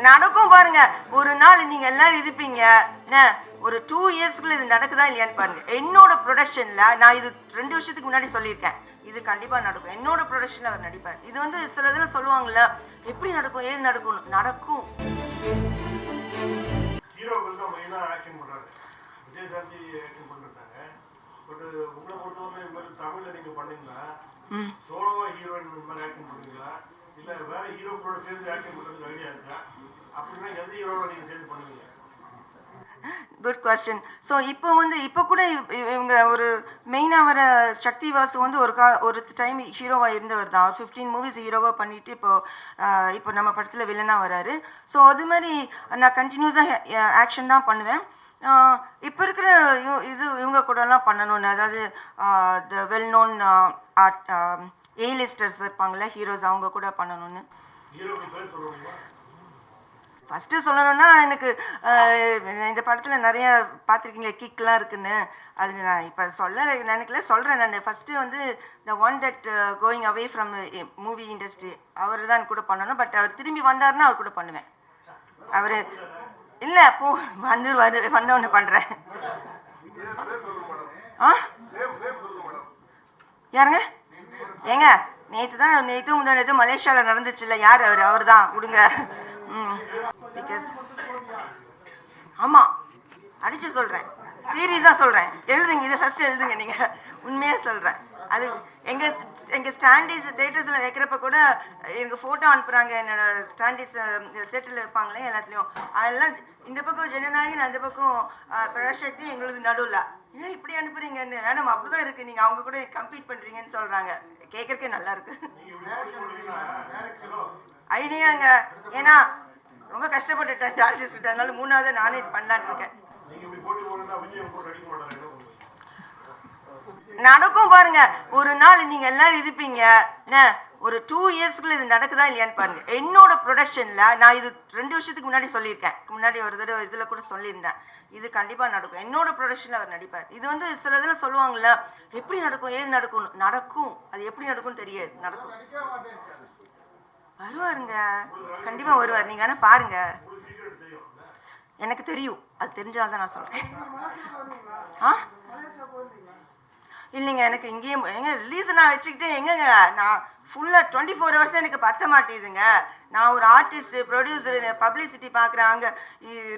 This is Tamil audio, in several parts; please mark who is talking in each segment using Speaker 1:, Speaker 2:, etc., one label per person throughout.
Speaker 1: நடக்கும் பாருங்க. ஒரு நாள் நீங்க எல்லாரும் இருப்பீங்க, ஒரு 2 இயர்ஸ்க்குள்ள இது நடக்குதா இல்லையான்னு பாருங்க. என்னோட ப்ரொடக்ஷன்ல நான் இது 2 வருஷத்துக்கு முன்னாடி சொல்லியிருக்கேன், இது கண்டிப்பா நடக்கும். என்னோட ப்ரொடக்ஷன்ல அவர் நடிப்பார். இது வந்து சில இதில் சொல்லுவாங்கல்ல, எப்படி நடக்கும் ஏது நடக்கும், நடக்கும்.
Speaker 2: ஹீரோக்கள் தான் மெயினா ஆக்ஷன் பண்றாங்க. விஜய் சாந்தி ஆக்ஷன் பண்ணிருக்காங்க. பட் உங்களை பொறுத்தவரை இந்த மாதிரி தமிழ்ல நீங்க பண்ணீங்கன்னா சோலோவா ஹீரோயின் இந்த மாதிரி ஆக்ஷன் பண்ணுவீங்களா, இல்ல வேற ஹீரோக்களோட சேர்ந்து ஆக்ஷன் பண்றதுக்கு ஐடியா இருக்கா? அப்படின்னா எந்த ஹீரோட நீங்க சேர்ந்து பண்ணுவீங்க?
Speaker 1: Good question. ஸோ இப்போ கூட இவங்க ஒரு மெயினாக வர சக்தி வாசு வந்து ஒரு டைம் ஹீரோவாக இருந்தவர் தான். 15 மூவிஸ் ஹீரோவாக பண்ணிட்டு இப்போ நம்ம படத்தில் வில்லனாக வராரு. ஸோ அது மாதிரி நான் கண்டினியூஸாக ஆக்ஷன் தான் பண்ணுவேன். இப்போ இருக்கிற இவங்க கூடலாம் பண்ணணும்னு, அதாவது த வெல் நோன் ஏலிஸ்டர்ஸ் இருப்பாங்களே ஹீரோஸ், அவங்க கூட பண்ணணும்னு. ஃபஸ்ட்டு சொல்லணும்னா எனக்கு இந்த படத்தில் நிறைய பார்த்துருக்கீங்க கிக்லாம் இருக்குன்னு, அது நான் இப்போ சொல்கிறேன். நான் ஃபஸ்ட்டு வந்து the one that going away from movie industry அவர் தான் கூட பண்ணணும். பட் அவர் திரும்பி வந்தாருன்னா அவர் கூட பண்ணுவேன். அவர் இல்லை வந்தவொன்னு பண்ணுறேன். யாருங்க? ஏங்க நேற்று முந்தா மலேசியாவில் நடந்துச்சு இல்லை, யார் அவர் தான் விடுங்க. பிகாஸ் ஆமாம் அடிச்சு சொல்கிறேன், சீரியஸாக சொல்கிறேன். எழுதுங்க, இது ஃபஸ்ட்டு எழுதுங்க. நீங்கள் உண்மையாக சொல்கிறேன். அது எங்கள் ஸ்டாண்டீஸ் தேட்டர்ஸில் வைக்கிறப்ப கூட எனக்கு ஃபோட்டோ அனுப்புகிறாங்க. என்னோட ஸ்டாண்டீஸ் தேட்டரில் வைப்பாங்களே எல்லாத்துலேயும், அதெல்லாம் இந்த பக்கம் ஜனநாயகன், அந்த பக்கம் பிரசக்தி, எங்களுக்கு நடுவில் ஏன் இப்படி அனுப்புறீங்கன்னு. வேணாம், அப்படி தான் இருக்குது, நீங்கள் அவங்க கூட கம்ப்ளீட் பண்ணுறீங்கன்னு சொல்கிறாங்க. கேட்குறக்கே நல்லா இருக்கு ஐடியாங்க. ஏன்னா ரொம்ப கஷ்டப்பட்டுட்டேன் ஆர்டிஸ்ட், அதனால 3வது நானே பண்ணலான்னு இருக்கேன். நடக்கும் பாருங்க. ஒரு நாள் நீங்க எல்லாரும் இருப்பீங்க, ஒரு 2 இயர்ஸ்க்குள்ள இது நடக்குதா இல்லையான்னு பாருங்க. என்னோட ப்ரொடக்ஷன்ல நான் இது 2 வருஷத்துக்கு முன்னாடி சொல்லியிருக்கேன், முன்னாடி ஒரு தடவை இதில் கூட சொல்லியிருந்தேன், இது கண்டிப்பா நடக்கும். என்னோட ப்ரொடக்ஷன்ல அவர் நடிப்பார். இது வந்து சில இதில் சொல்லுவாங்கல்ல, எப்படி நடக்கும் ஏது நடக்கும், நடக்கும். அது எப்படி நடக்கும்னு தெரியாது, நடக்கும். வருவாருங்க, கண்டிப்பா வருவார். நீங்க வேணா பாருங்க. எனக்கு தெரியும், அது தெரிஞ்சால்தான் நான் சொல்றேன். இல்லைங்க, எனக்கு இங்கேயும் எங்க ரிலீஸ் நான் வச்சுக்கிட்டு எங்கங்க, நான் ஃபுல்லாக 24 ஹவர்ஸ் எனக்கு பத்த மாட்டேதுங்க. நான் ஒரு ஆர்டிஸ்ட், ப்ரொடியூசர், பப்ளிசிட்டி பார்க்குறேன், அங்கே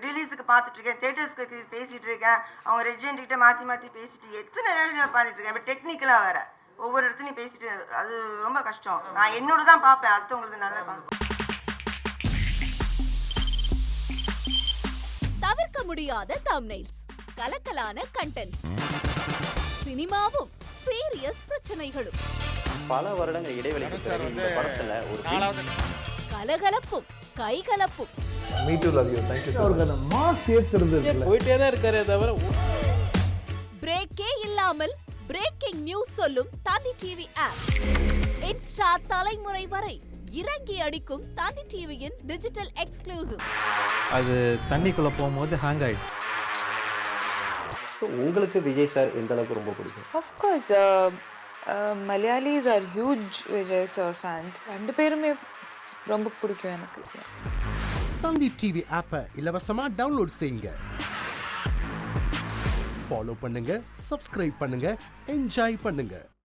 Speaker 1: ரிலீஸுக்கு பார்த்துட்டு இருக்கேன், தேட்டர்ஸ்க்கு பேசிகிட்டு இருக்கேன், அவங்க ரெஜென்ட்கிட்ட மாற்றி பேசிட்டு எத்தனை வேலையை பார்த்துட்டு இருக்கேன். இப்போ டெக்னிக்கலாக வேற ஒவ்வொரு இடத்துலையும் பேசிட்டு, அது ரொம்ப கஷ்டம். நான் என்னோட தான் பார்ப்பேன், அடுத்தவங்களுக்கு நல்லா பார்ப்பேன்.
Speaker 3: தவிர்க்க முடியாத தம்ப்நெயில்ஸ், கலக்கலான கண்டென்ட்ஸ், சினிமாவும் சீரியஸ் பிரச்சனைகளும்,
Speaker 4: பல வருடங்கள் இடைவெளிக்கு பிறகு இந்த படத்துல ஒரு
Speaker 3: கலகலப்பும் கைகலப்பும்.
Speaker 5: Me too love you, thank you sir. அவருக்கு அந்த மாஸ் ஏத்துறது இல்ல,
Speaker 6: போயிட்டே தான் இருக்காரே தவிர
Speaker 3: பிரேக்கே இல்லாமல் பிரேக்கிங் நியூஸ் சொல்லும் தந்தி டிவி ஆப். இன்ஸ்டா தலைமுறை வரை இறங்கி அடிக்கும் தந்தி டிவியின் டிஜிட்டல் எக்ஸ்க்ளூசிவ்.
Speaker 5: அது தண்ணிக்குள்ள போகும்போது ஹேங் ஆயிடுச்சு.
Speaker 4: உங்களுக்கு விஜய் சார் எந்த அளவுக்கு ரொம்ப பிடிக்கும்?
Speaker 7: Of course, Malayalis are huge Vijay sir fans. ரெண்டு பேருமே ரொம்ப பிடிக்கும் எனக்கு.
Speaker 8: தந்தி டிவி ஆப்பை இலவசமா டவுன்லோட் செய்யுங்க, ஃபாலோ பண்ணுங்க, சப்ஸ்கிரைப் பண்ணுங்க, என்ஜாய் பண்ணுங்க.